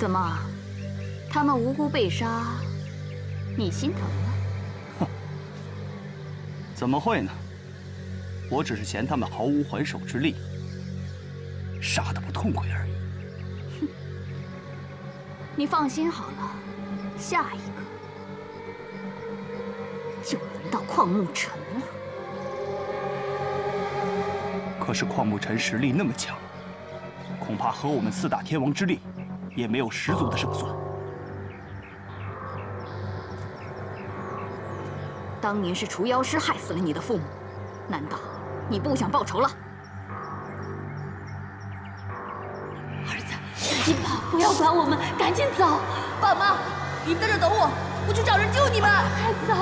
什么？他们无辜被杀，你心疼了？哼，怎么会呢？我只是嫌他们毫无还手之力，杀得不痛快而已。哼，你放心好了，下一个就轮到邝牧尘了。可是邝牧尘实力那么强，恐怕和我们4大天王之力，也没有10足的胜算。 当年是除妖师害死了你的父母，难道你不想报仇了？儿子，赶紧跑，不要管我们，赶紧走！爸妈，你们在这等我，我去找人救你们。快走！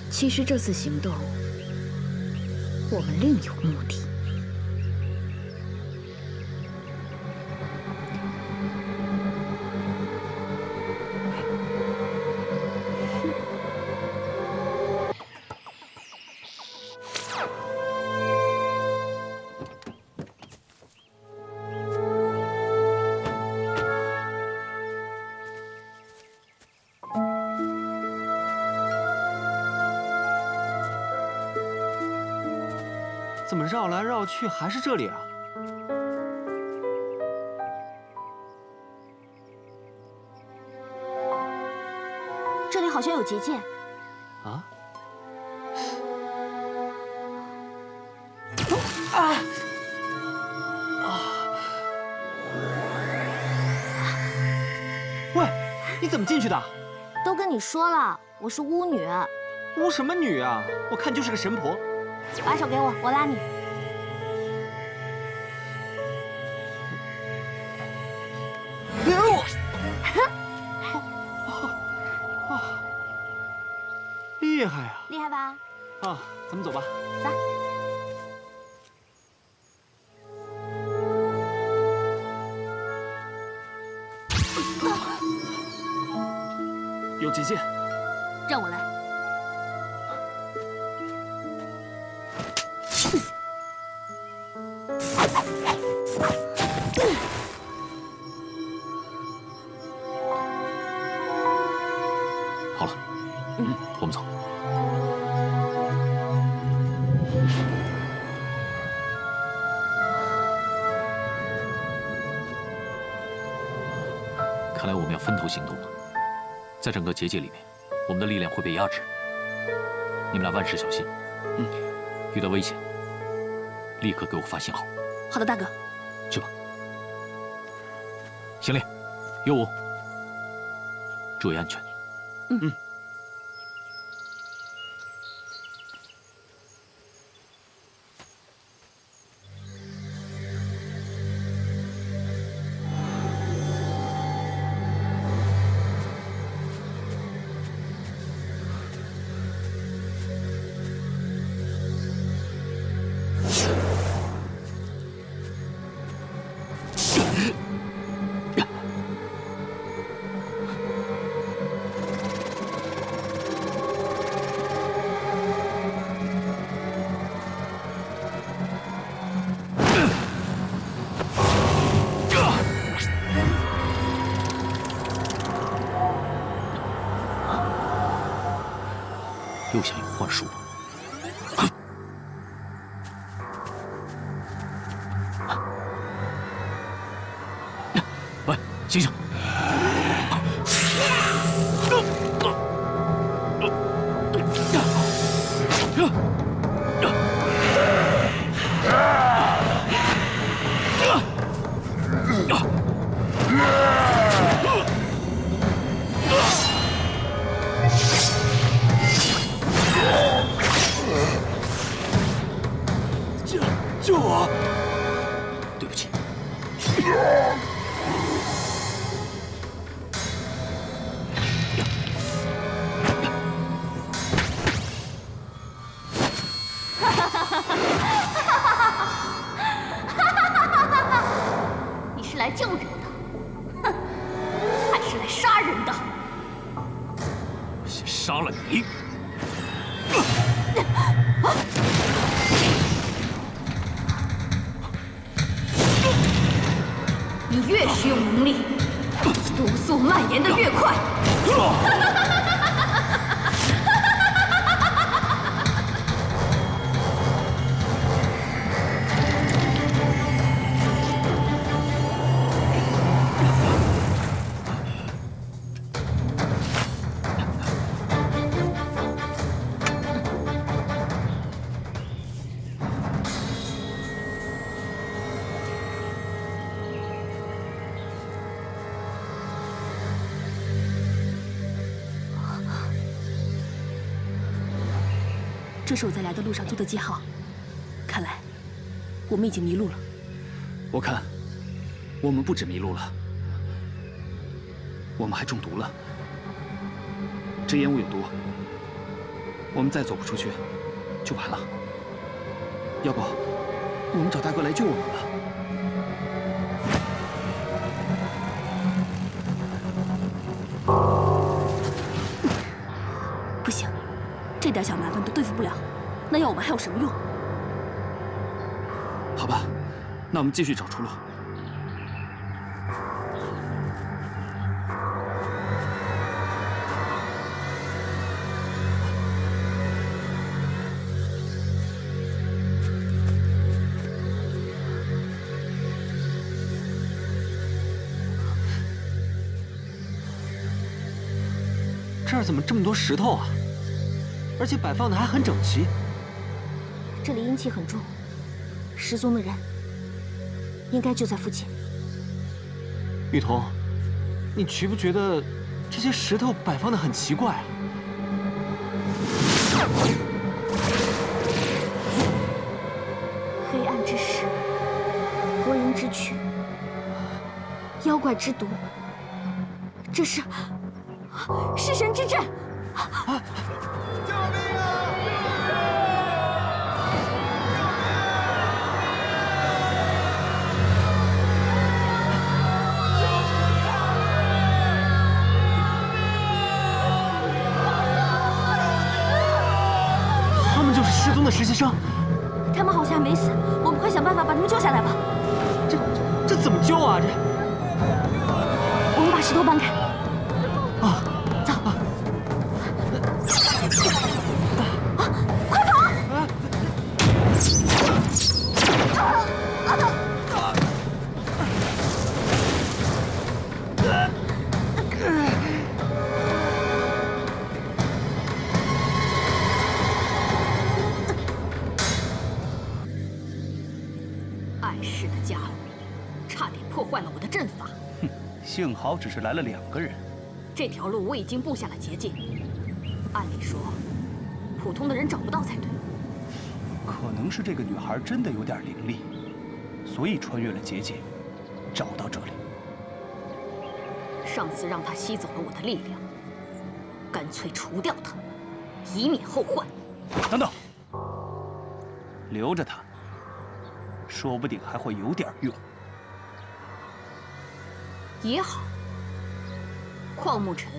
其实这次行动，我们另有目的。怎么绕来绕去还是这里啊？这里好像有结界。啊？喂，你怎么进去的？都跟你说了，我是巫女。巫什么女啊？我看就是个神婆。 把手给我，我拉你。厉害啊！厉害吧？啊，咱们走吧。走。有结界，让我来。 好了，我们走。看来我们要分头行动了。在整个结界里面，我们的力量会被压制。你们俩万事小心。遇到危险，立刻给我发信号。好的，大哥。去吧。行烈，有我，注意安全。 又想用幻术吗？喂，醒醒！救我！对不起。杀了你。你越使用能力，毒素蔓延的越快。这是我在来的路上做的记号，看来我们已经迷路了。我看我们不止迷路了，我们还中毒了。这烟雾有毒，我们再走不出去就完了。要不我们找大哥来救我们吧？不行，这点小麻烦都对付不了，那要我们还有什么用？好吧，那我们继续找出路。这儿怎么这么多石头啊？而且摆放的还很整齐。这里阴气很重，失踪的人应该就在附近。雨桐，你觉不觉得这些石头摆放的很奇怪啊？黑暗之石，火影之躯，妖怪之毒，这是神之阵！他们就是失踪的实习生。他们好像还没死，我们快想办法把他们救下来吧。这怎么救啊？这，我们把石头搬开。啊，走！快跑！碍事的家伙，差点破坏了我的阵法。幸好只是来了2个人。这条路我已经布下了结界，按理说，普通的人找不到才对。可能是这个女孩真的有点灵力，所以穿越了结界，找到这里。上次让她吸走了我的力量，干脆除掉她，以免后患。等等，留着她，说不定还会有点用。也好，邝牧尘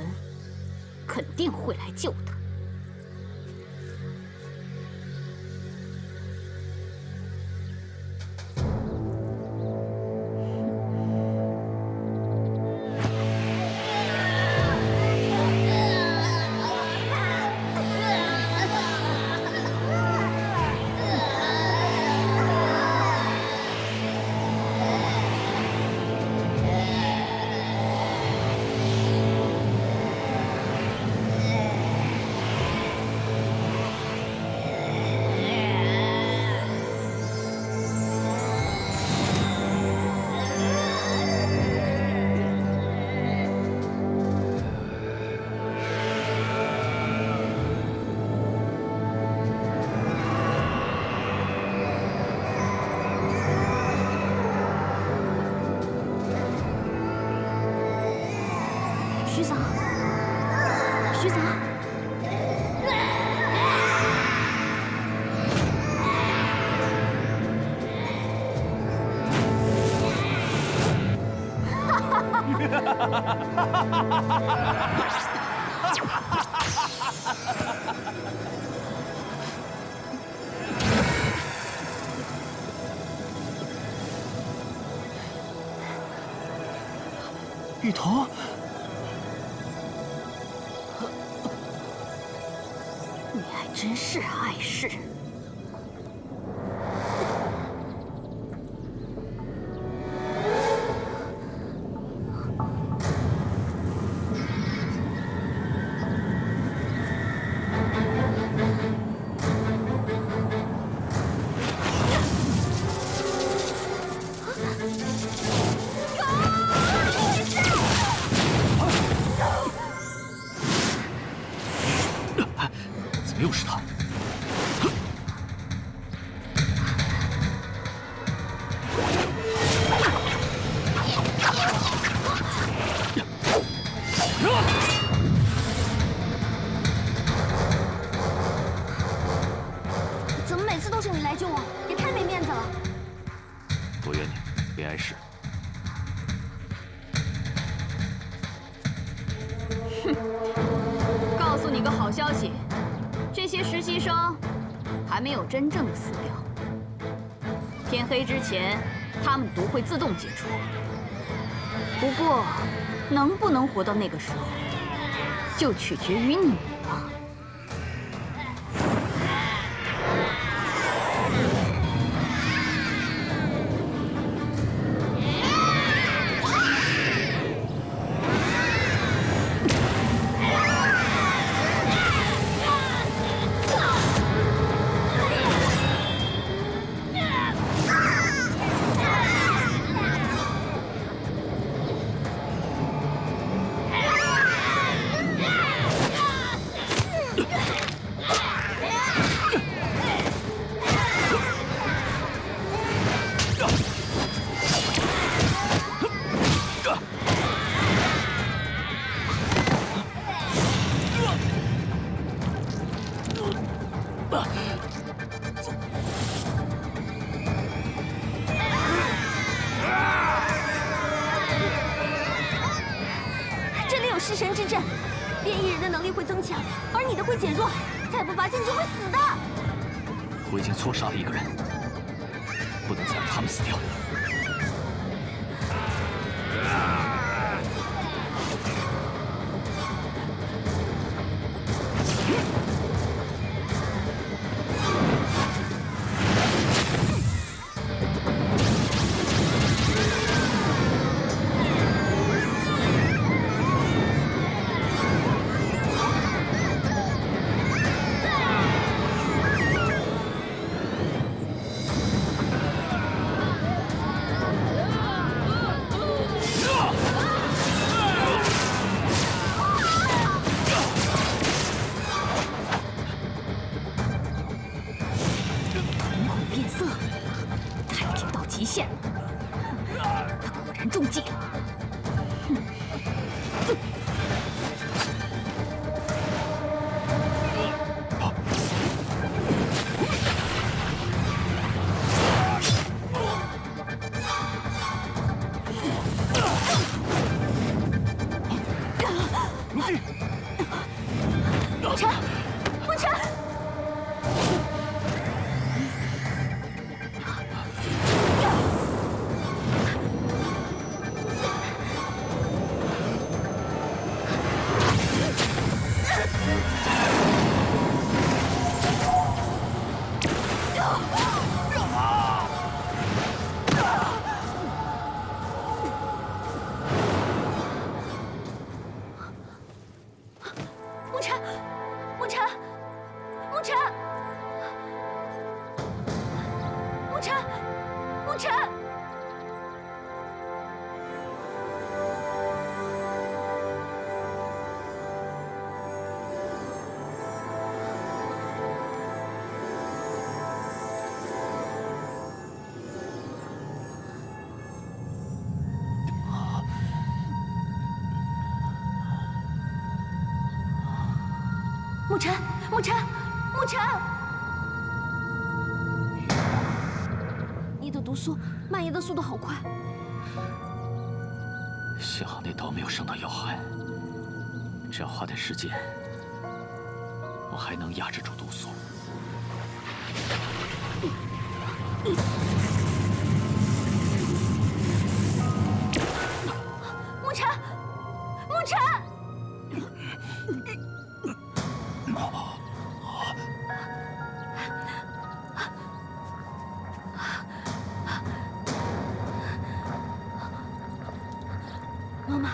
肯定会来救他。徐嫂，徐嫂，雨桐，你还真是碍事。怎么又是他？怎么每次都是你来救我？也太没面子了。我怨你，别碍事。告诉你个好消息，这些实习生还没有真正的死掉。天黑之前，他们毒会自动解除。不过，能不能活到那个时候，就取决于你了。这里有尸神之阵，变异人的能力会增强，而你的会减弱，再不拔剑就会死的。我已经错杀了一个人，不能再让他们死掉。变色，太平到极限了。他果然中计了。沐尘，沐尘。沐尘，沐尘，沐尘，沐尘，沐尘。沐尘，沐尘，沐尘！你的毒素蔓延的速度好快。幸好那刀没有伤到要害，只要花点时间，我还能压制住毒素。沐晨，沐晨！妈妈，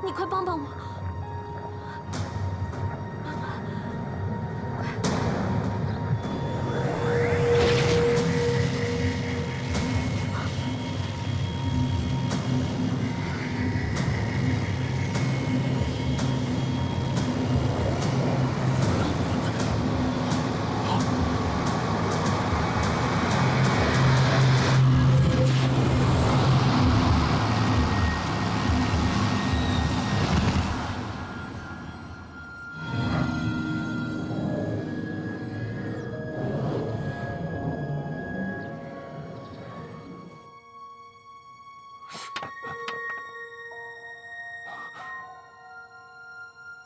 你快帮帮我！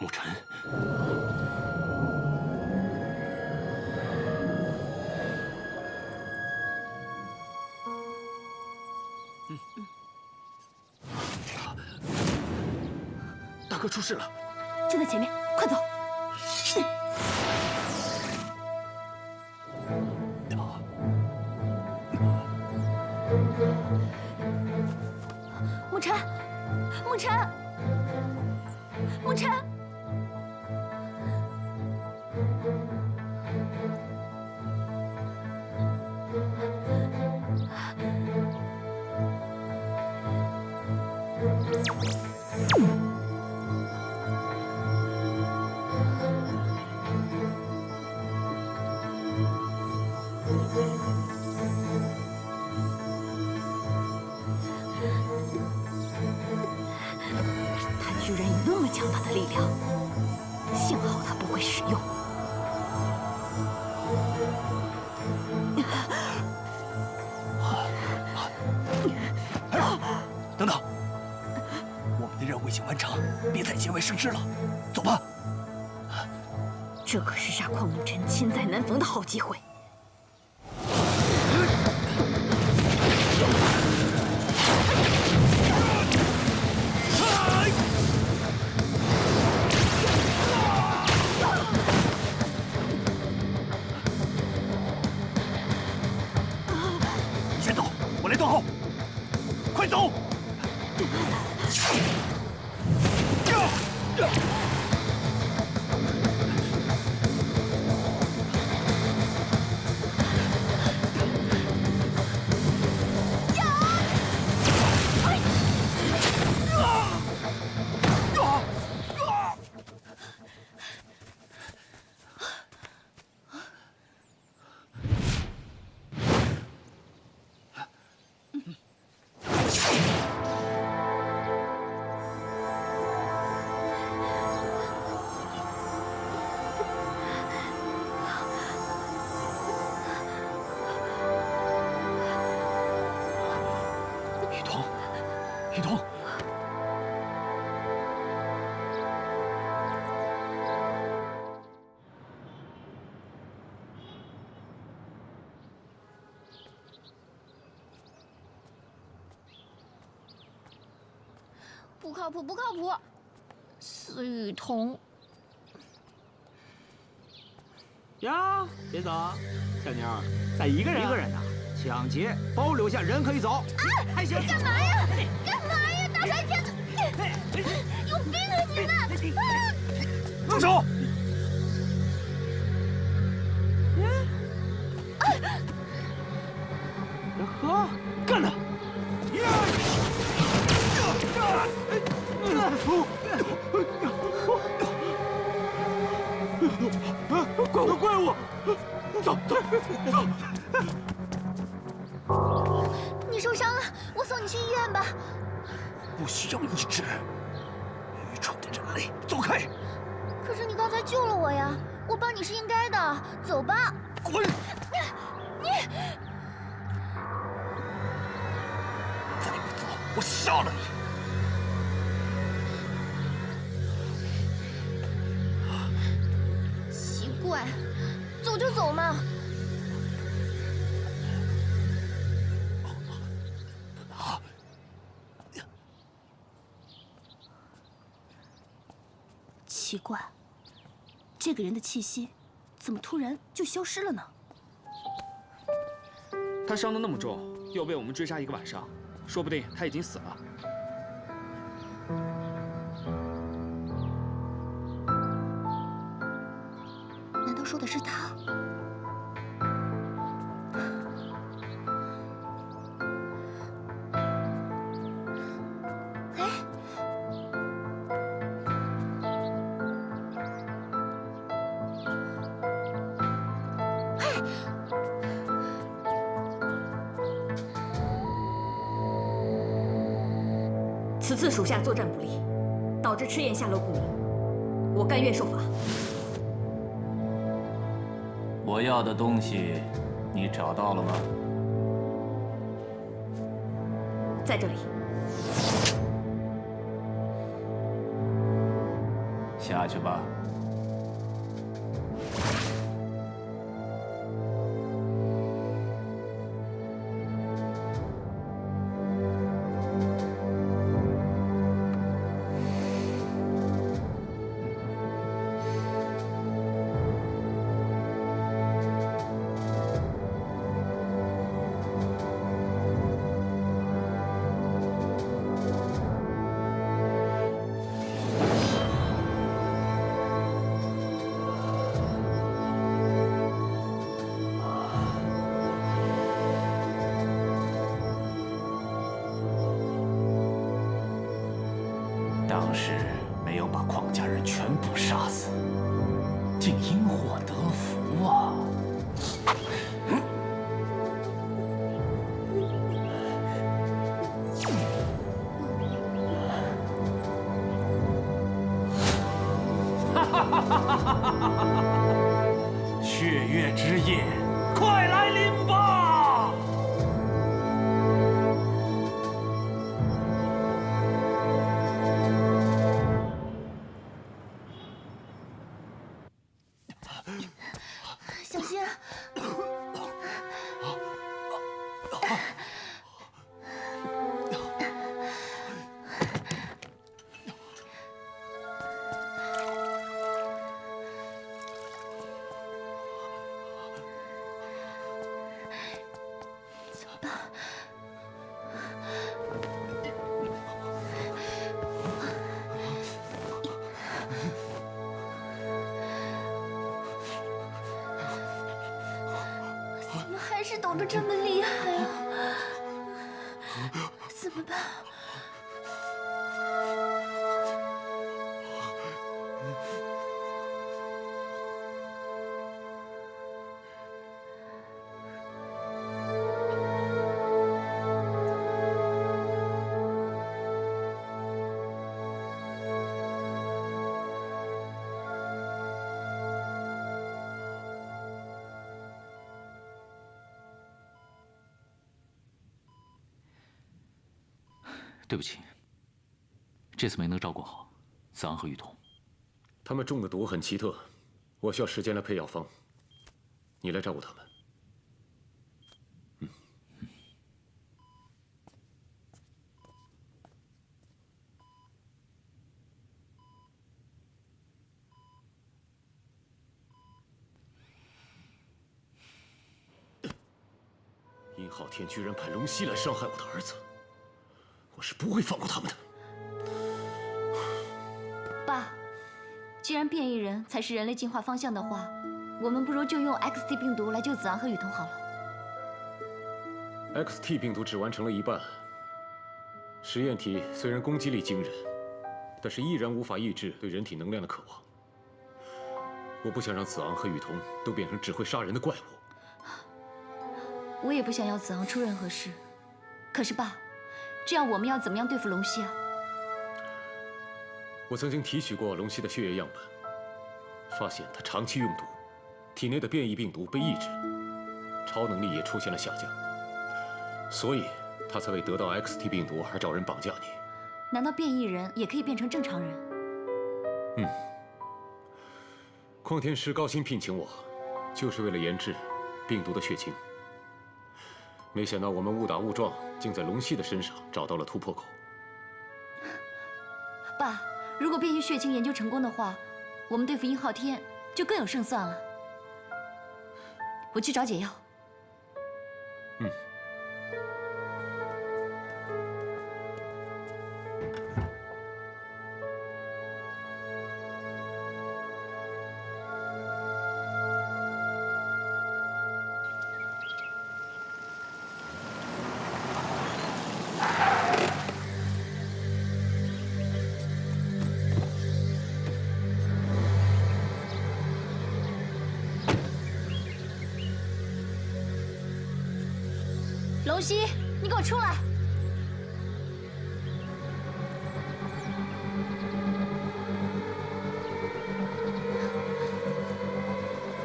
沐晨，大哥出事了，就在前面，快走！沐晨，沐晨，沐晨！他居然有那么强大的力量，幸好他不会使用。等等，我们的任务已经完成，别再节外生枝了，走吧。这可是杀邝沐晨千载难逢的好机会。你先走，我来断后。快走！雨桐，不靠谱，不靠谱！司雨桐，呀，别走，小妞，再一个人，一个人呐，抢劫包留下，人可以走。还行。干嘛呀？干嘛呀？大白天的，有病啊你们！住手！呵，干他！怪我！走！你受伤了，我送你去医院吧。不需要医治，愚蠢的人类，走开！可是你刚才救了我呀，我帮你是应该的。走吧。滚！你再不走，我杀了你！走嘛！奇怪，这个人的气息怎么突然就消失了呢？他伤得那么重，又被我们追杀一个晚上，说不定他已经死了。难道说的是他？哎，此次属下作战不利，导致赤焰下落不明，我甘愿受罚。我要的东西，你找到了吗？在这里。下去吧。当时没有把邝家人全部杀死，竟因祸得福啊！血月之夜，快来临吧！小心！走吧。怎么还是抖得这么厉害啊？怎么办？对不起，这次没能照顾好子昂和雨桐。他们中的毒很奇特，我需要时间来配药方。你来照顾他们。殷昊天居然派龙息来伤害我的儿子，我是不会放过他们的。爸，既然变异人才是人类进化方向的话，我们不如就用 XT 病毒来救子昂和雨桐好了。XT 病毒只完成了一半，实验体虽然攻击力惊人，但是依然无法抑制对人体能量的渴望。我不想让子昂和雨桐都变成只会杀人的怪物。我也不想要子昂出任何事，可是爸，这样我们要怎么样对付龙息啊？我曾经提取过龙息的血液样本，发现他长期用毒，体内的变异病毒被抑制，超能力也出现了下降，所以他才为得到 XT 病毒而找人绑架你。难道变异人也可以变成正常人？匡天师高薪聘请我，就是为了研制病毒的血清。没想到我们误打误撞，竟在龙息的身上找到了突破口。爸，如果变异血清研究成功的话，我们对付殷昊天就更有胜算了。我去找解药。嗯。龙息，你给我出来！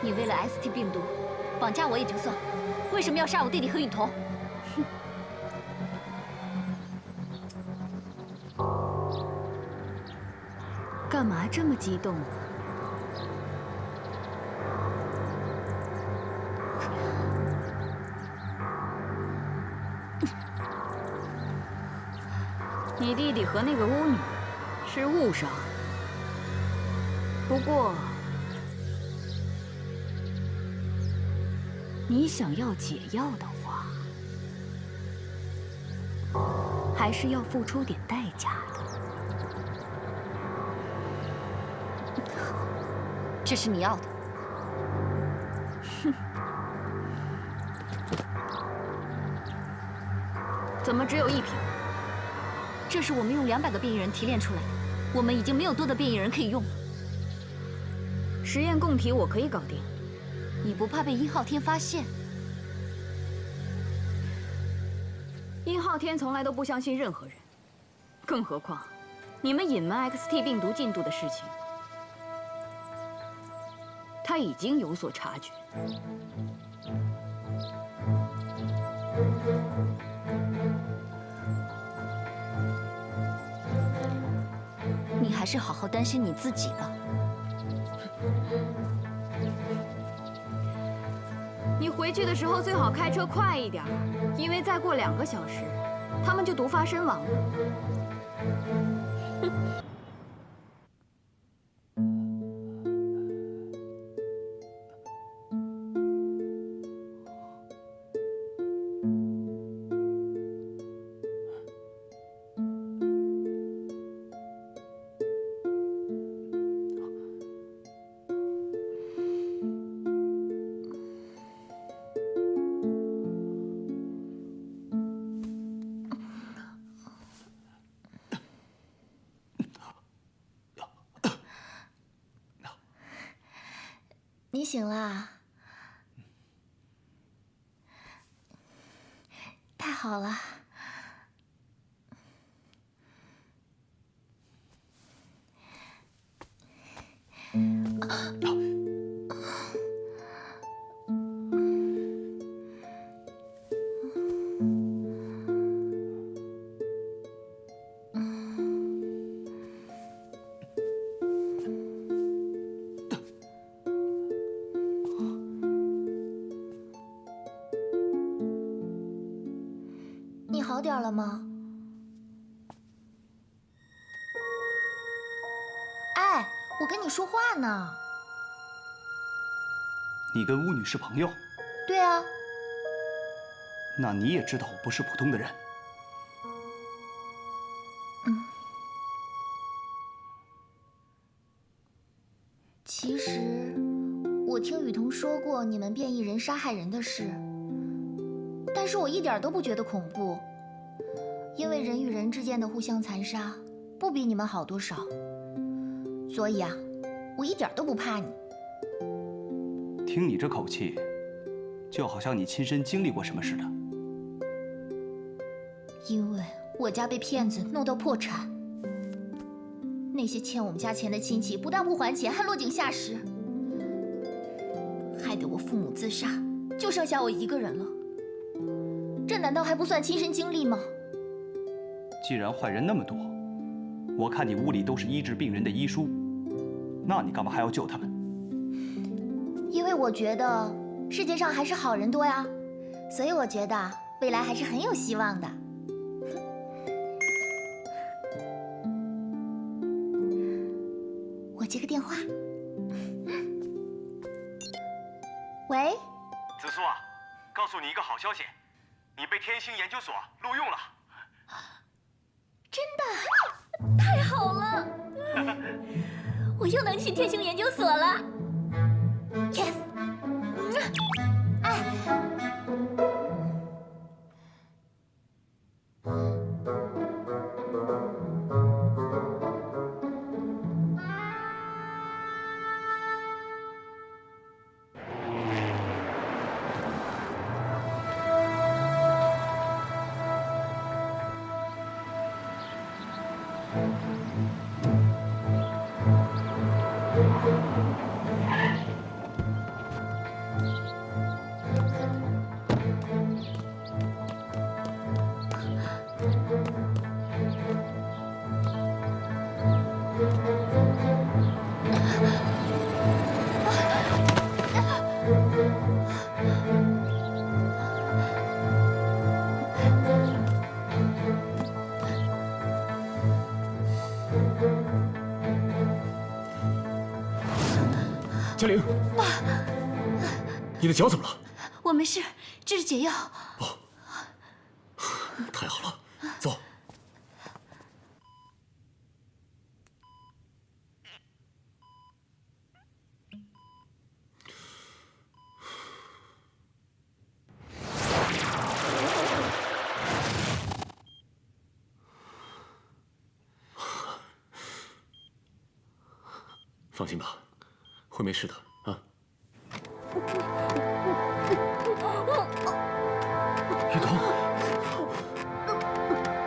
你为了 ST 病毒绑架我也就算，为什么要杀我弟弟和雨桐？干嘛这么激动啊？你弟弟和那个巫女是误伤，不过你想要解药的话，还是要付出点代价的。这是你要的。哼，怎么只有1瓶？这是我们用200个变异人提炼出来的，我们已经没有多的变异人可以用了。实验供体我可以搞定。你不怕被殷昊天发现？殷昊天从来都不相信任何人，更何况你们隐瞒 XT 病毒进度的事情，他已经有所察觉。你还是好好担心你自己吧。你回去的时候最好开车快一点，因为再过2个小时，他们就毒发身亡了。你醒啦？太好了。你好点了吗？哎，我跟你说话呢。你跟巫女是朋友？对啊。那你也知道我不是普通的人。其实，我听雨桐说过你们变异人杀害人的事，但是我一点都不觉得恐怖，因为人与人之间的互相残杀不比你们好多少，所以啊，我一点都不怕你。听你这口气，就好像你亲身经历过什么似的。因为我家被骗子弄到破产，那些欠我们家钱的亲戚不但不还钱，还落井下石，害得我父母自杀，就剩下我一个人了。这难道还不算亲身经历吗？既然坏人那么多，我看你屋里都是医治病人的医书，那你干嘛还要救他们？因因为我觉得世界上还是好人多呀，所以我觉得未来还是很有希望的。我接个电话。喂，紫苏啊，告诉你一个好消息，你被天星研究所录用了。真的，太好了！我又能去天星研究所了。Yes。哎。嘉玲，你的脚怎么了？我没事，这是解药。哦，太好了，走。放心吧，会没事的啊。雨桐，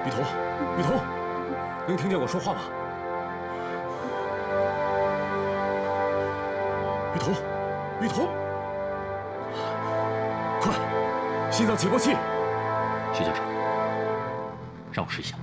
雨桐，雨桐，能听见我说话吗？雨桐，雨桐，快，心脏起搏器。徐教授，让我试一下。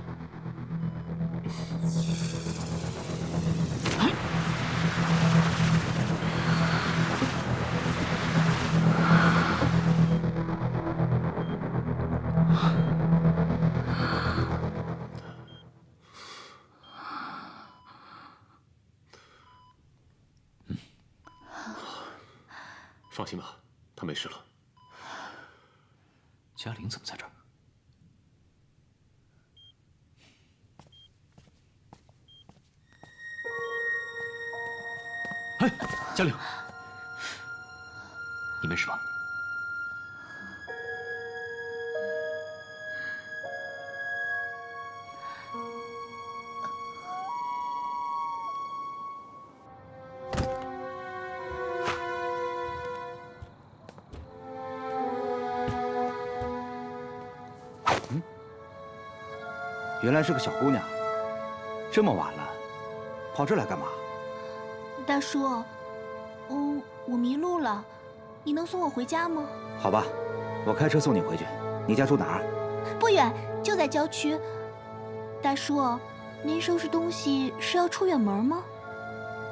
放心吧，他没事了。嘉玲怎么在这儿？哎，嘉玲，你没事吧？原来是个小姑娘，这么晚了，跑这来干嘛？大叔，我迷路了，你能送我回家吗？好吧，我开车送你回去。你家住哪儿？不远，就在郊区。大叔，您收拾东西是要出远门吗？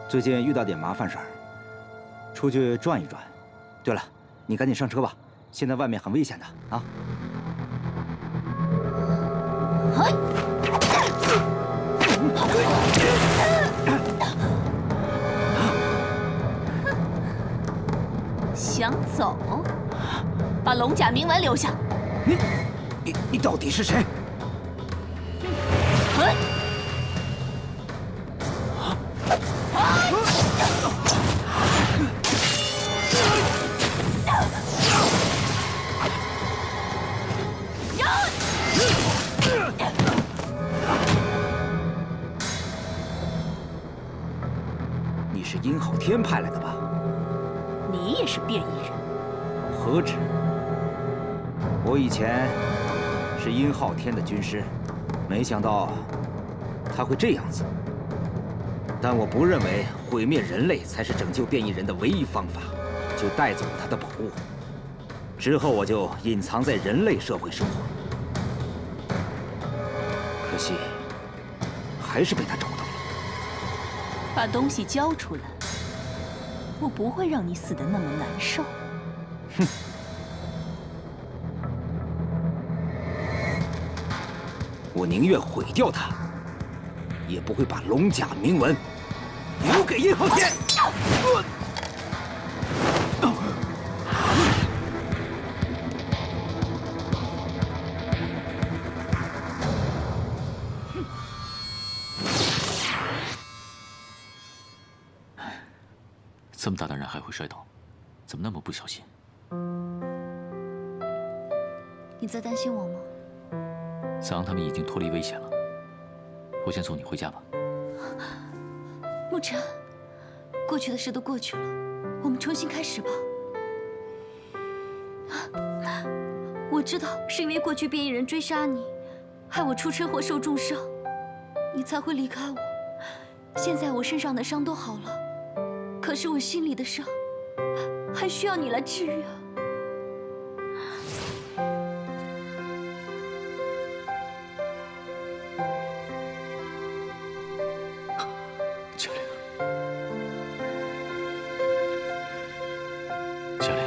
最近遇到点麻烦事儿，出去转一转。对了，你赶紧上车吧，现在外面很危险的啊。想走？把龙甲铭文留下。你到底是谁？你是殷浩天派来的吧？你也是变异人？何止！我以前是殷浩天的军师，没想到他会这样子。但我不认为毁灭人类才是拯救变异人的唯一方法，就带走了他的宝物。之后我就隐藏在人类社会生活，可惜还是被他找到了。把东西交出来，我不会让你死得那么难受。哼！我宁愿毁掉它，也不会把龙甲铭文留给殷浩天。这么大的人还会摔倒，怎么那么不小心？你在担心我吗？子昂他们已经脱离危险了，我先送你回家吧。沐晨，过去的事都过去了，我们重新开始吧。我知道是因为过去变异人追杀你，害我出车祸受重伤，你才会离开我。现在我身上的伤都好了。 可是我心里的伤，还需要你来治愈啊！嘉玲，嘉玲，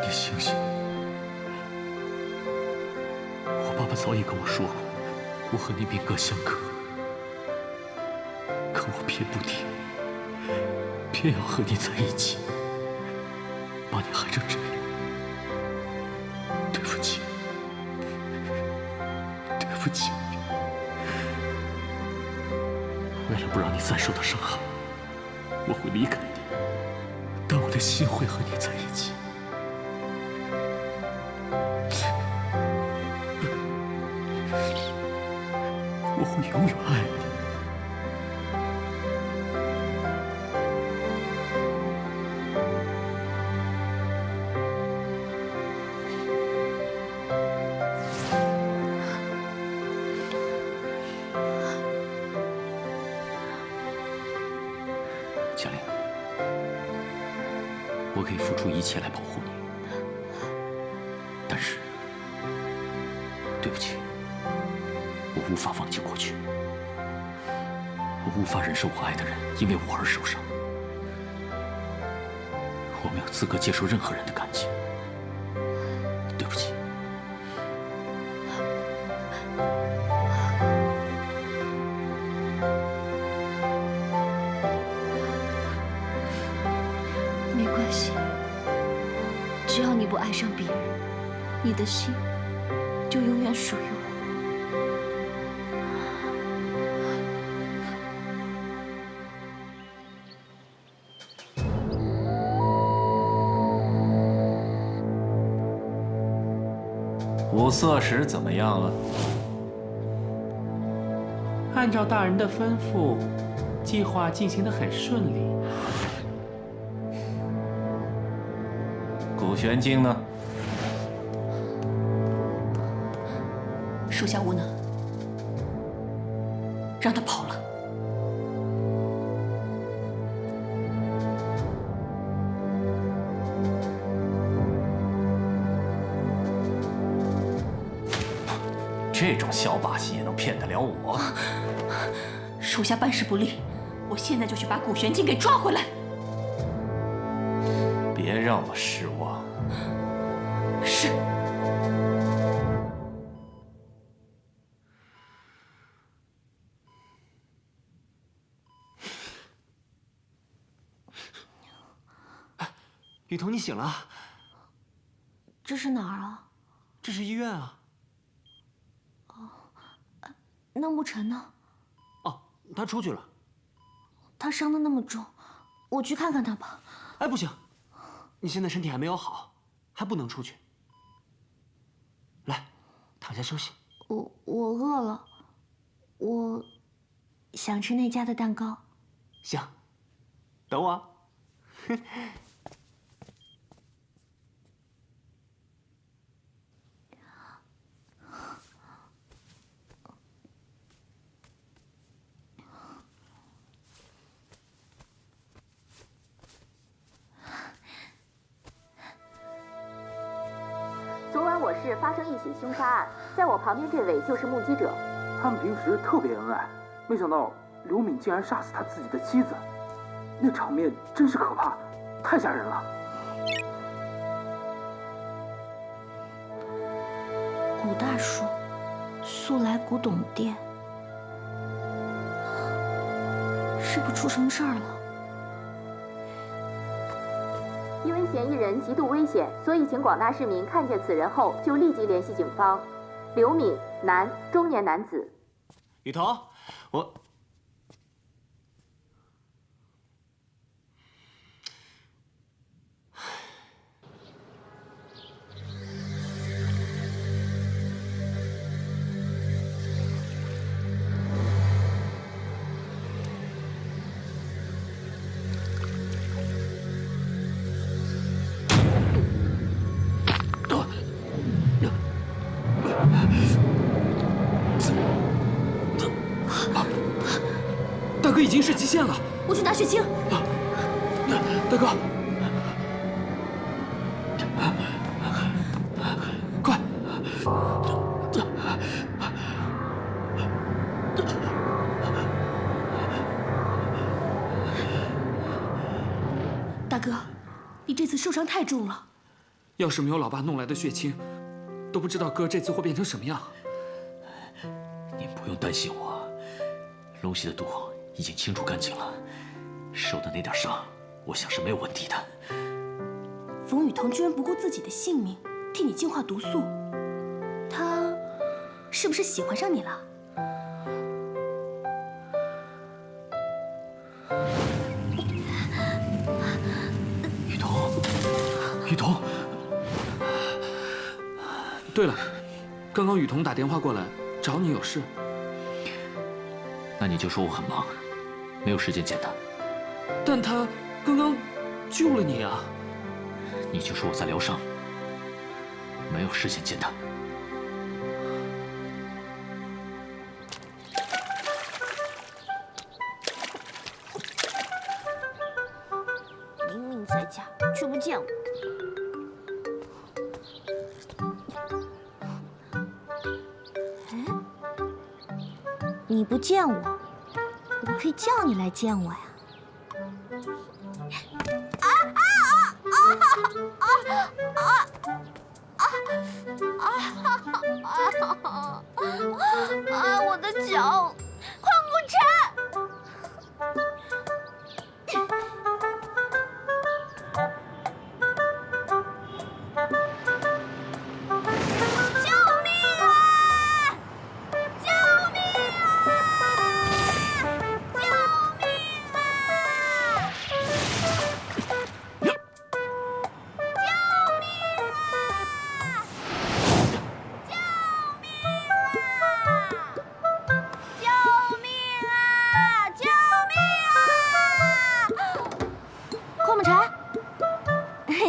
你醒醒！我爸爸早已跟我说过，我和你命格相克。 可我偏不听，偏要和你在一起，把你害成这样。对不起，对不起。为了不让你再受到伤害，我会离开你，但我的心会和你在一起。我会永远爱你。 嘉玲，我可以付出一切来保护你，但是，对不起，我无法放弃过去，我无法忍受我爱的人因为我而受伤，我没有资格接受任何人的感情，对不起。 只要你不爱上别人，你的心就永远属于我。五色石怎么样了？按照大人的吩咐，计划进行得很顺利。 古玄经呢？属下无能，让他跑了。这种小把戏也能骗得了我？属下办事不力，我现在就去把古玄经给抓回来。 别让我失望。是。雨桐，你醒了？这是哪儿啊？这是医院啊。那沐晨呢？哦，他出去了。他伤得那么重，我去看看他吧。哎，不行。 你现在身体还没有好，还不能出去。来，躺下休息。我饿了，我想吃那家的蛋糕。行，等我。昨晚我市发生一起凶杀案，在我旁边这位就是目击者。他们平时特别恩爱，没想到刘敏竟然杀死他自己的妻子，那场面真是可怕，太吓人了。古大叔，速来古董店，是不是出什么事儿了？因为嫌疑人极度危险，所以请广大市民看见此人后就立即联系警方。刘敏，男，中年男子。雨桐，我。大哥已经是极限了，我去拿血清。大哥，快！大哥，你这次受伤太重了。要是没有老爸弄来的血清，都不知道哥这次会变成什么样。您不用担心我，龙溪的毒已经清除干净了，受的那点伤，我想是没有问题的。冯雨桐居然不顾自己的性命替你净化毒素，他是不是喜欢上你了？雨桐，雨桐。对了，刚刚雨桐打电话过来找你有事。那你就说我很忙，没有时间见他。但他刚刚救了你啊！你就说我在疗伤，没有时间见他。明明在家，却不见我。你不见我，我可以叫你来见我呀。我的脚，邝慕辰！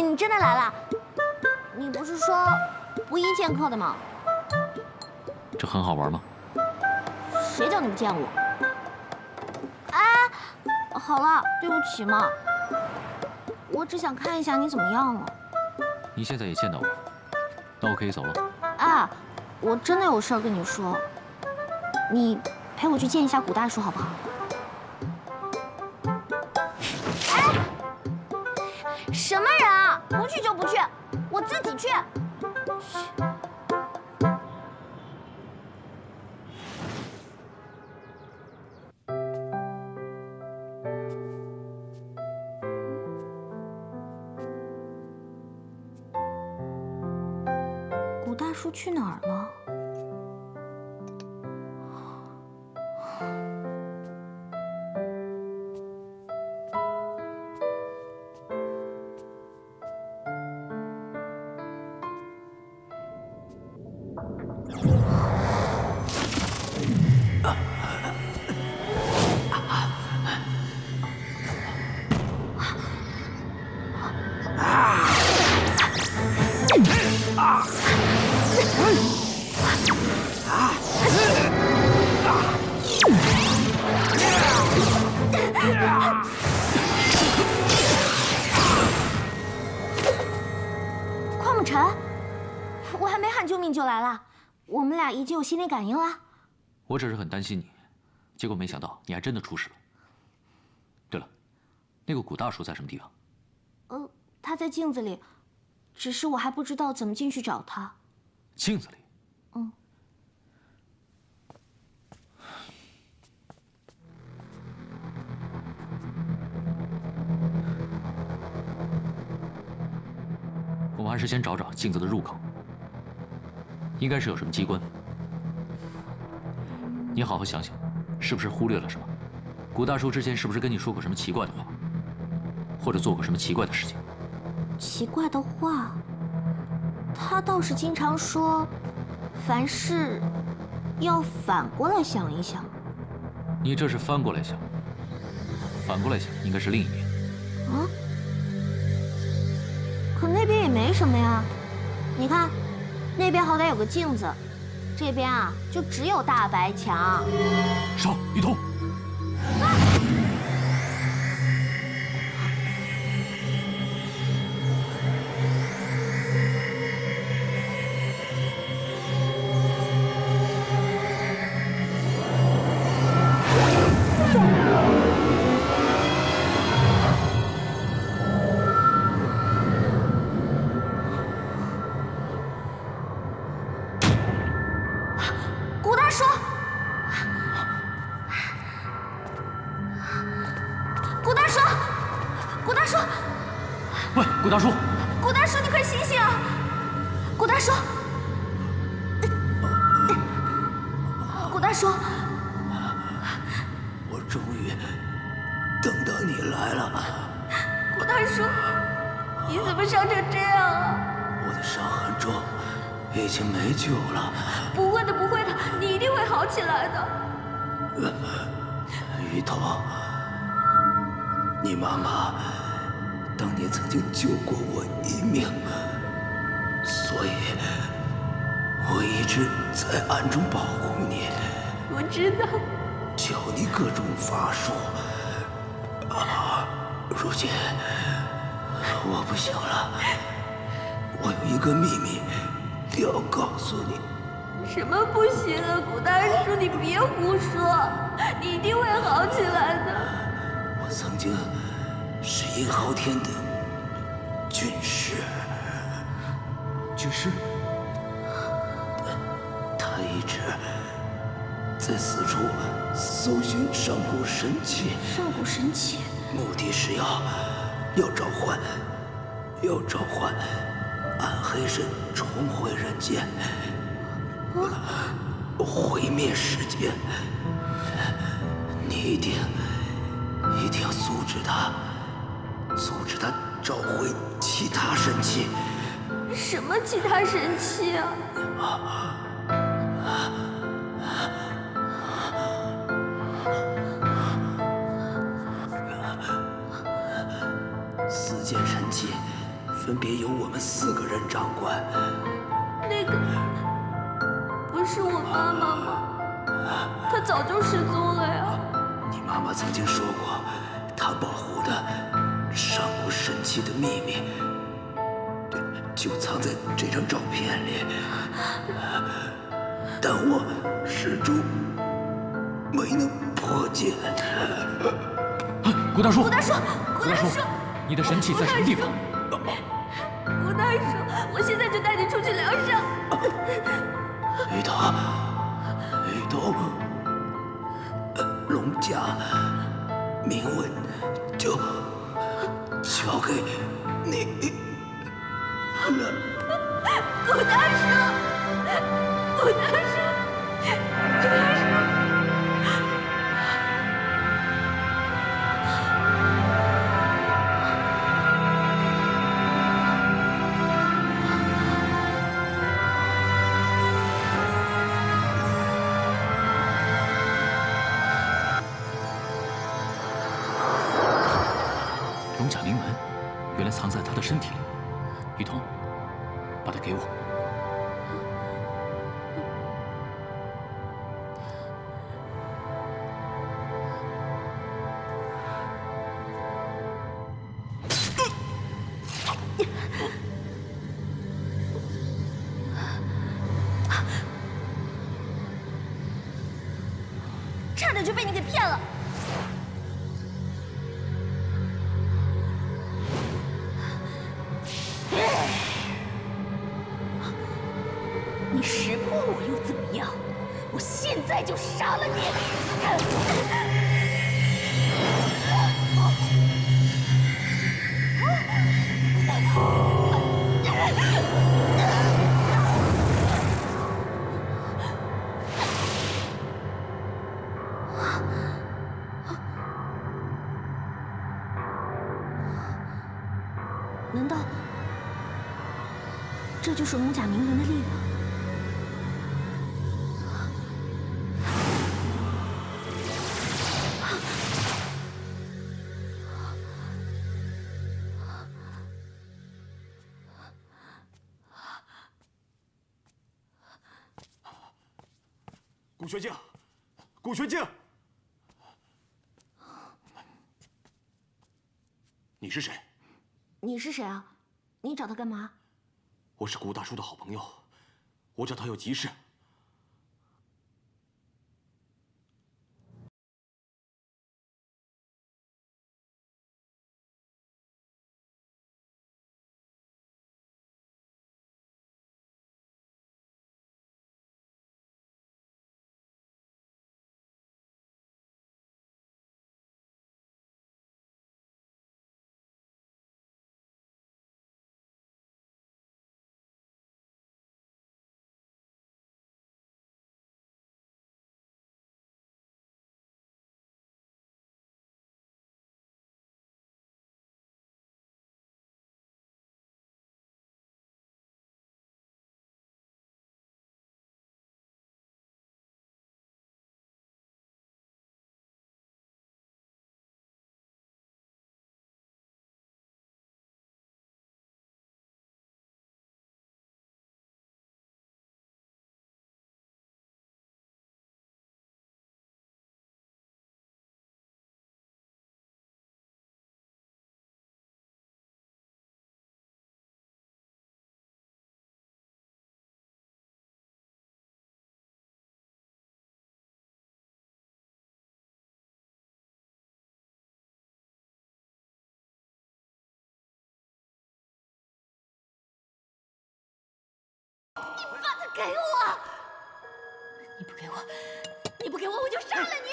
你真的来了？你不是说不宜见客的吗？这很好玩吗？谁叫你不见我？哎，好了，对不起嘛，我只想看一下你怎么样了。你现在也见到我，那我可以走了。哎，我真的有事儿跟你说，你陪我去见一下古大叔好不好？什么人啊！不去就不去，我自己去。古大叔去哪儿了？邝慕辰，我还没喊救命就来了，我们俩已经有心灵感应了。我只是很担心你，结果没想到你还真的出事了。对了，那个古大叔在什么地方？他在镜子里，只是我还不知道怎么进去找他。镜子里？嗯。我们还是先找找镜子的入口，应该是有什么机关。你好好想想，是不是忽略了什么？古大叔之前是不是跟你说过什么奇怪的话，或者做过什么奇怪的事情？奇怪的话，他倒是经常说，凡事要反过来想一想。你这是翻过来想，反过来想应该是另一面。啊？可那边也没什么呀，你看，那边好歹有个镜子，这边啊就只有大白墙。烧，雨桐。古大叔，古大叔，你快醒醒啊！古大叔，古大叔，我终于等到你来了。古大叔，你怎么伤成这样啊？我的伤很重，已经没救了。不会的，不会的，你一定会好起来的。雨桐，你妈妈当年曾经救过我一命，所以我一直在暗中保护你。我知道。教你各种法术。如今我不行了，我有一个秘密要告诉你。什么不行啊，古大叔，你别胡说，你一定会好起来的。我曾经是殷昊天的军师。军师？他一直在四处搜寻上古神器。上古神器？目的是要召唤暗黑神重回人间，毁灭世界。你一定要阻止他召回其他神器。什么其他神器啊？4件神器分别由我们4个人掌管。那个不是我妈妈吗？她早就失踪了呀。你妈妈曾经说过，她保护的上古神器的秘密就藏在这张照片里，但我始终没能破解。古大叔，古大叔，古大叔，你的神器在什么地方？古大叔，我现在就带你出去疗伤。雨桐，龙家铭文就交给你了。古大叔，古大叔，古大叔。龙甲铭文原来藏在他的身体里，雨桐，把它给我。差点就被你给被骗了。你识破我又怎么样？我现在就杀了你！难道这就是龙甲鸣人的力量？古玄镜，古玄镜，你是谁？你是谁啊？你找他干嘛？我是古大叔的好朋友，我找他有急事。你把它给我！你不给我，你不给我，我就杀了你！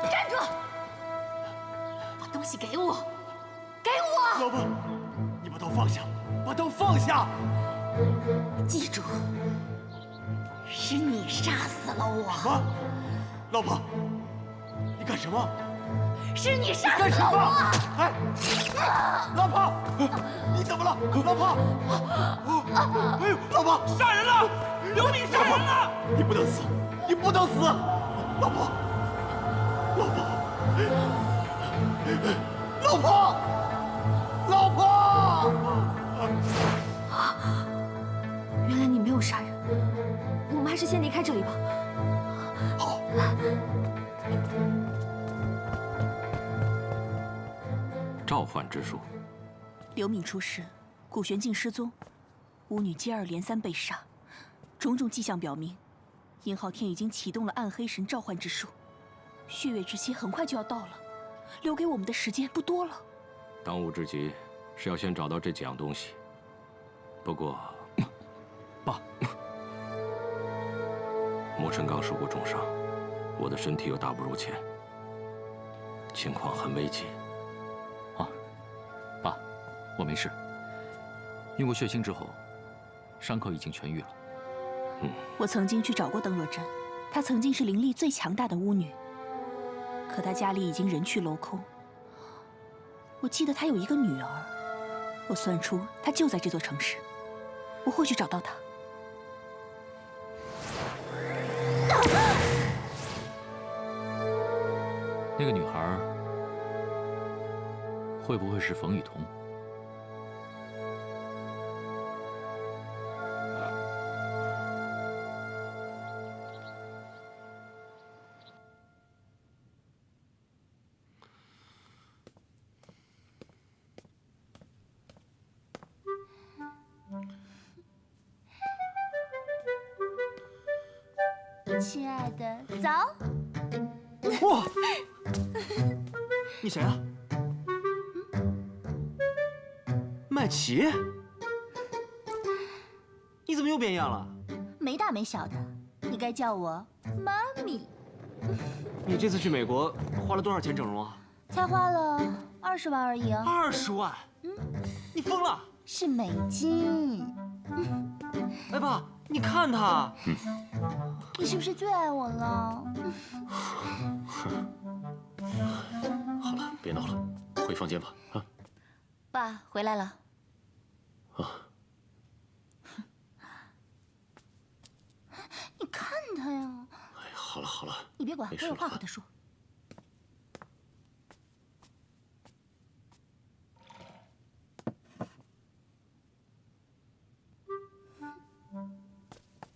站住！把东西给我！给我！老婆，你把刀放下，把刀放下！记住，是你杀死了我。什么？老婆，你干什么？是你杀死了我！哎，老婆，你怎么了？老婆，哎呦，老婆，杀人了！刘敏杀人了！你不能死，你不能死！老婆，老婆，老婆，老婆！原来你没有杀人，我们还是先离开这里吧。好。召唤之术。刘敏出事，古玄镜失踪，巫女接二连三被杀，种种迹象表明，殷昊天已经启动了暗黑神召唤之术。血月之期很快就要到了，留给我们的时间不多了。当务之急是要先找到这几样东西。不过，爸，莫晨刚受过重伤，我的身体又大不如前，情况很危急。爸，我没事。用过血清之后，伤口已经痊愈了。我曾经去找过邓若真，她曾经是灵力最强大的巫女，可她家里已经人去楼空。我记得她有一个女儿，我算出她就在这座城市，我会去找到她。那个女孩会不会是冯雨桐？亲爱的，走。哇！你谁啊？麦琪？你怎么又变样了？没大没小的，你该叫我妈咪。你这次去美国花了多少钱整容啊？才花了20万而已啊。20万？你疯了？是美金。哎爸，你看他。你是不是最爱我了？好了，别闹了，回房间吧。啊。爸回来了。啊。你看他呀。哎，好了好了，你别管，我有话和他说。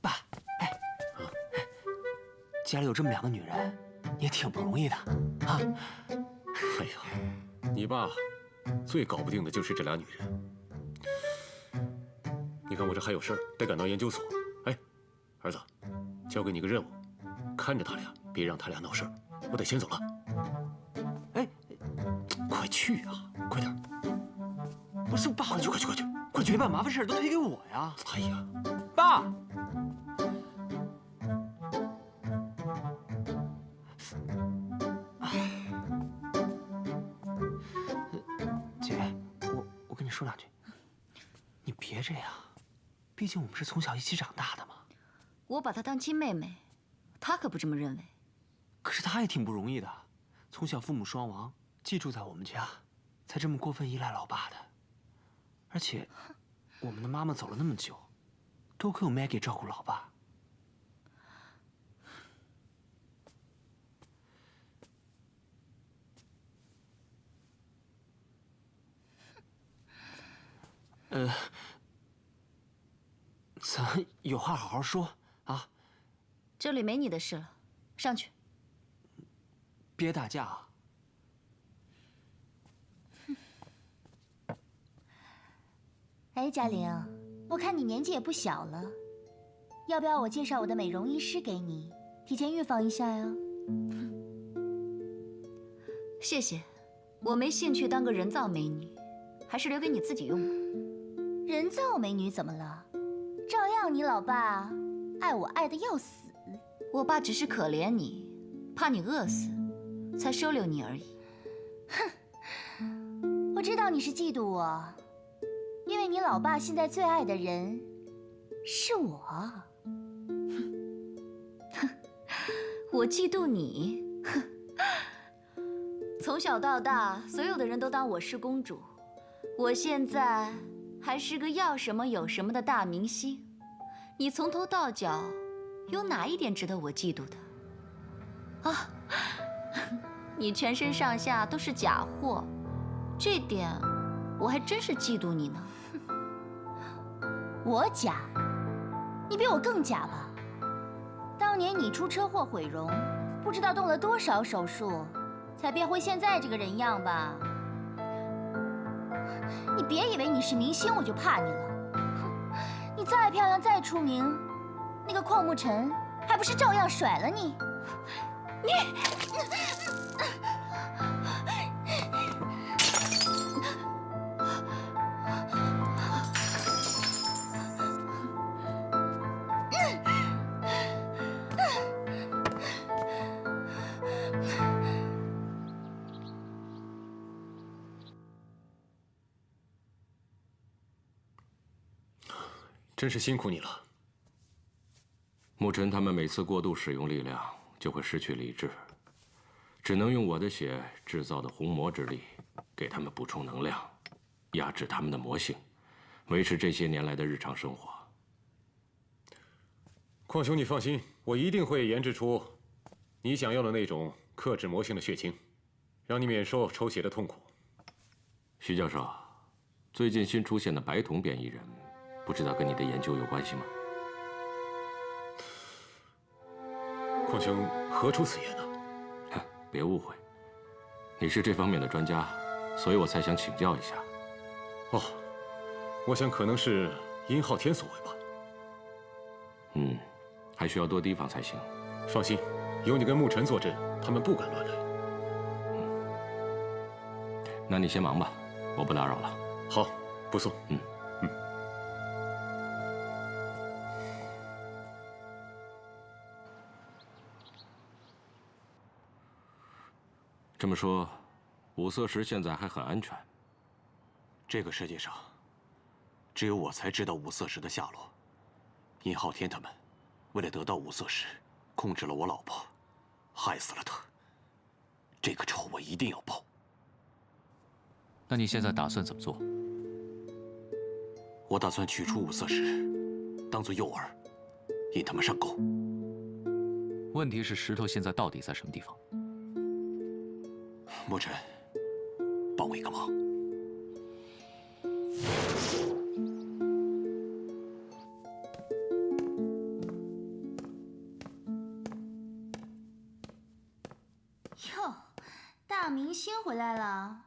爸，哎，家里有这么2个女人，也挺不容易的啊。哎呀，你爸最搞不定的就是这俩女人。你看我这还有事儿，得赶到研究所。哎，儿子，交给你个任务，看着他俩，别让他俩闹事儿。我得先走了。哎，快去啊，快点！不是爸，快去！快去！别把麻烦事都推给我呀！哎呀，爸！姐，我跟你说2句，你别这样，毕竟我们是从小一起长大的嘛。我把她当亲妹妹，她可不这么认为。可是她也挺不容易的，从小父母双亡，寄住在我们家，才这么过分依赖老爸的。而且，我们的妈妈走了那么久，多亏有 Maggie 照顾老爸。咱有话好好说啊！这里没你的事了，上去。别打架啊！哎，嘉玲，我看你年纪也不小了，要不要我介绍我的美容医师给你，提前预防一下呀？谢谢，我没兴趣当个人造美女，还是留给你自己用吧。人造美女怎么了？照样你老爸爱我爱得要死。我爸只是可怜你，怕你饿死，才收留你而已。哼，我知道你是嫉妒我，因为你老爸现在最爱的人是我。我嫉妒你。从小到大，所有的人都当我是公主，我现在还是个要什么有什么的大明星。你从头到脚，有哪一点值得我嫉妒的？啊，你全身上下都是假货，这点我还真是嫉妒你呢。我假？你比我更假吧？当年你出车祸毁容，不知道动了多少手术，才变回现在这个人样吧？你别以为你是明星我就怕你了。你再漂亮再出名，那个邝慕尘还不是照样甩了你？真是辛苦你了。沐尘他们每次过度使用力量，就会失去理智，只能用我的血制造的红魔之力，给他们补充能量，压制他们的魔性，维持这些年来的日常生活。邝兄，你放心，我一定会研制出你想要的那种克制魔性的血清，让你免受抽血的痛苦。徐教授，最近新出现的白瞳变异人，不知道跟你的研究有关系吗？邝兄何出此言呢？别误会，你是这方面的专家，所以我才想请教一下。哦，我想可能是殷昊天所为吧。还需要多提防才行。放心，有你跟沐尘坐镇，他们不敢乱来。那你先忙吧，我不打扰了。好，不送。这么说，五色石现在还很安全。这个世界上，只有我才知道五色石的下落。殷昊天他们为了得到五色石，控制了我老婆，害死了她。这个仇我一定要报。那你现在打算怎么做？我打算取出五色石，当做诱饵，引他们上钩。问题是石头现在到底在什么地方？沐尘，帮我一个忙。哟，大明星回来了。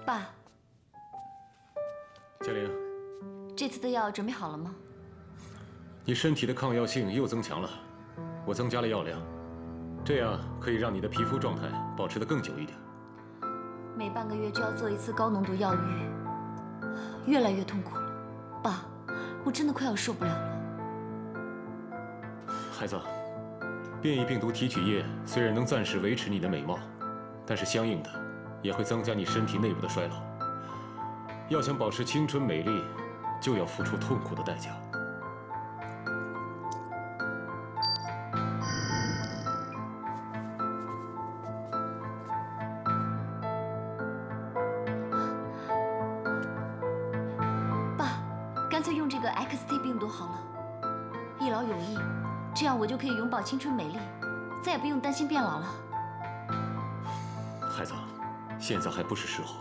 爸，嘉玲，这次的药准备好了吗？你身体的抗药性又增强了，我增加了药量，这样可以让你的皮肤状态保持得更久一点。每半个月就要做一次高浓度药浴，越来越痛苦了。爸，我真的快要受不了了。孩子，变异病毒提取液虽然能暂时维持你的美貌，但是相应的也会增加你身体内部的衰老。要想保持青春美丽，就要付出痛苦的代价。爸，干脆用这个 XT 病毒好了，一劳永逸，这样我就可以永葆青春美丽，再也不用担心变老了。孩子，现在还不是时候。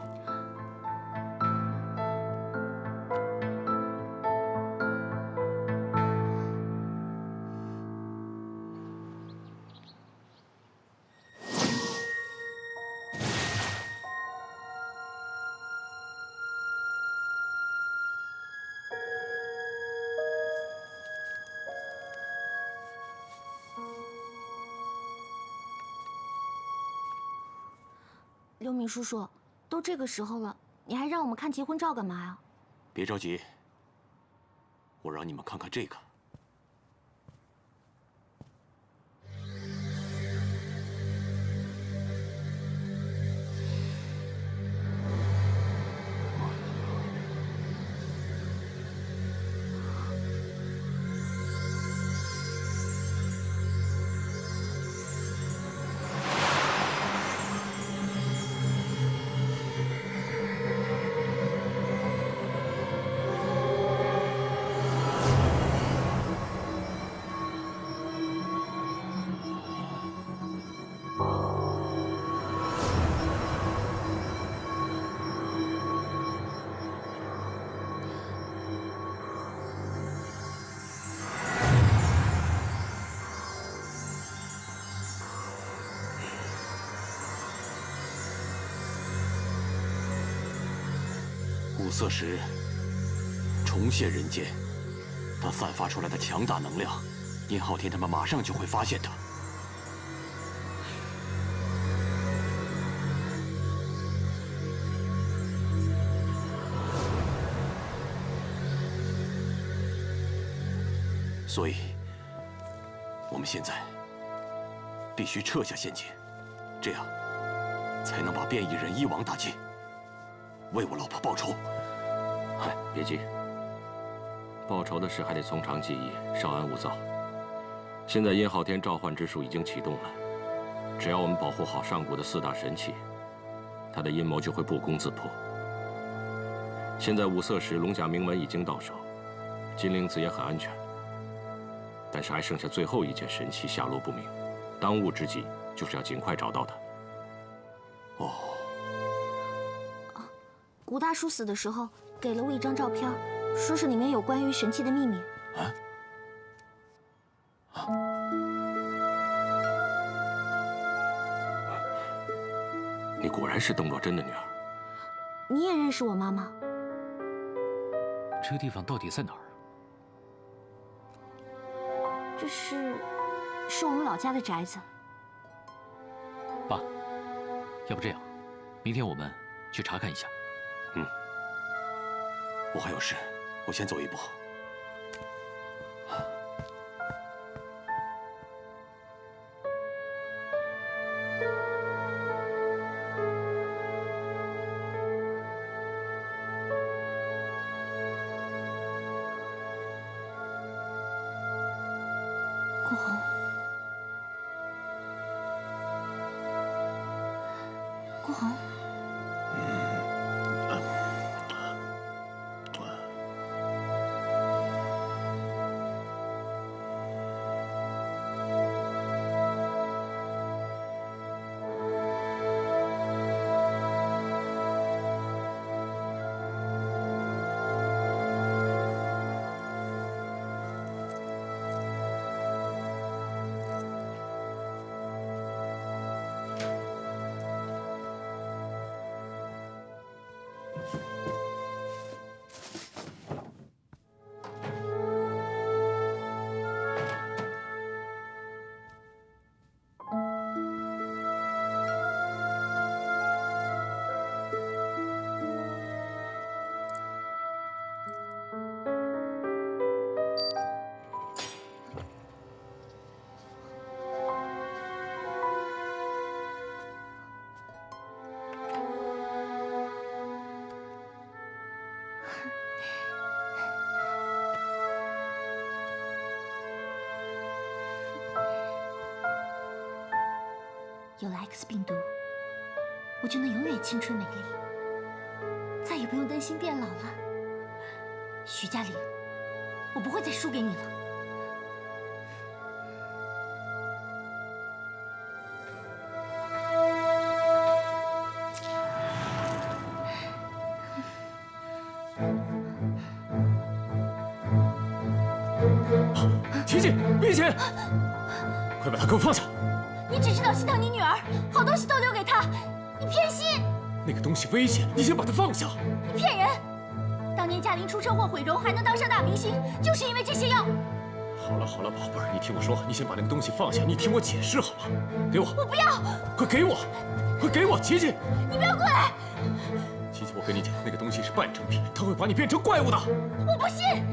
刘敏叔叔，都这个时候了，你还让我们看结婚照干嘛呀？别着急，我让你们看看这个。五色石重现人间，它散发出来的强大能量，殷昊天他们马上就会发现它。所以，我们现在必须撤下陷阱，这样才能把变异人一网打尽，为我老婆报仇。嗨，别急，报仇的事还得从长计议，稍安勿躁。现在殷昊天召唤之术已经启动了，只要我们保护好上古的4大神器，他的阴谋就会不攻自破。现在五色石龙甲铭文已经到手，金灵子也很安全，但是还剩下最后一件神器下落不明，当务之急就是要尽快找到它。哦。古大叔死的时候给了我一张照片，说是里面有关于神器的秘密。啊？你果然是邓若真的女儿。你也认识我妈妈？这个地方到底在哪儿？这是我们老家的宅子。爸，要不这样，明天我们去查看一下。嗯。我还有事，我先走一步。顾红，顾红，有了 X 病毒，我就能永远青春美丽，再也不用担心变老了。徐嘉玲，我不会再输给你了。琪琪，危险！快把他给我放下！你只知道心疼你女儿，好东西都留给她，你偏心！那个东西危险，你先把它放下！你骗人！当年嘉玲出车祸毁容，还能当上大明星，就是因为这些药。好了好了，宝贝儿，你听我说，你先把那个东西放下，你听我解释好吗？给我！我不要！快给我！快给我，琪琪！你不要过来！琪琪，我跟你讲，那个东西是半成品，它会把你变成怪物的。我不信！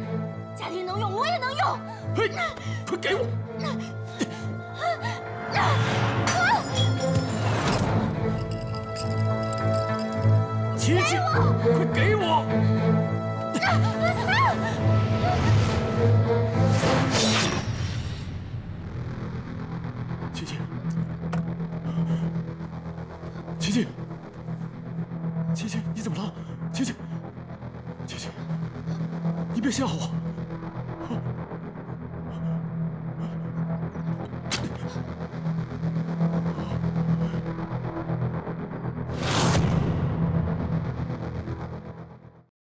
嘉玲能用，我也能用！嘿，快给我！琪琪，快给我！琪琪，琪琪，琪琪，你怎么了？琪琪，琪琪，你别吓我！